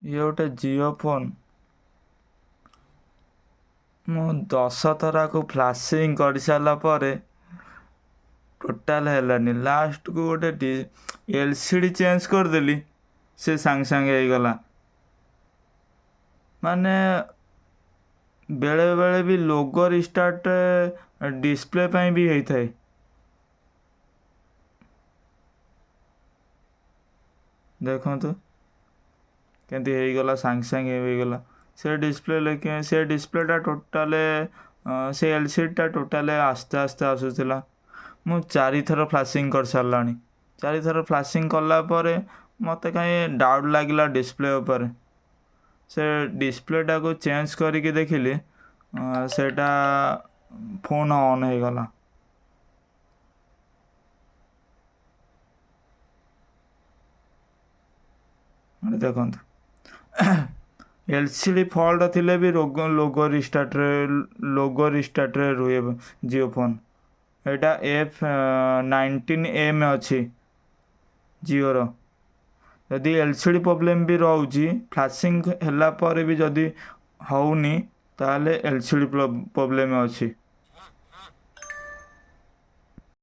ଇଏ ଗୋଟେ ଜିଓ ଫୋନ୍। ମୁଁ 10 ଥରାକୁ ଫ୍ଲାସିଂ କରିସାରିଲା ପରେ ଟୋଟାଲ୍ ହେଲାନି। ଲାଷ୍ଟକୁ ଗୋଟେ LCD ଚେଞ୍ଜ କରିଦେଲି, ସେ ସାଙ୍ଗେ ସାଙ୍ଗେ ହେଇଗଲା। ମାନେ ବେଳେ ବେଳେ ବି ଲୋଗୋ ରିଷ୍ଟାର୍ଟ ଡିସପ୍ଲେ ପାଇଁ ବି ହେଇଥାଏ। ଦେଖନ୍ତୁ କେମିତି ହେଇଗଲା, ସାଙ୍ଗେ ସାଙ୍ଗେ ହେଇଗଲା। ସେ ଡିସପ୍ଲେଟା ଟୋଟାଲେ ସେ LCDଟା ଟୋଟାଲେ ଆସ୍ତେ ଆସ୍ତେ ଆସୁଥିଲା। ମୁଁ 4 ଥର ଫ୍ଲାସିଂ କରିସାରିଲାଣି। 4 ଥର ଫ୍ଲାସିଂ କଲା ପରେ ମୋତେ କାହିଁ ଡାଉଟ୍ ଲାଗିଲା ଡିସପ୍ଲେ ଉପରେ। ସେ ଡିସପ୍ଲେଟାକୁ ଚେଞ୍ଜ କରିକି ଦେଖିଲି, ସେଇଟା ଫୋନ୍ ଅନ୍ ହେଇଗଲା। ଦେଖନ୍ତୁ LCD ଫଲ୍ଟ ଥିଲେ ବି ଲୋଗୋ ରିଷ୍ଟାର୍ଟରେ ରୁହେ ଜିଓ ଫୋନ୍। ଏଇଟା F19M ଅଛି ଜିଓର। ଯଦି LCD ପ୍ରୋବ୍ଲେମ୍ ବି ରହୁଛି, ଫ୍ଲାସିଂ ହେଲା ପରେ ବି ଯଦି ହେଉନି, ତାହେଲେ LCD ପ୍ରୋବ୍ଲେମ୍ ଅଛି।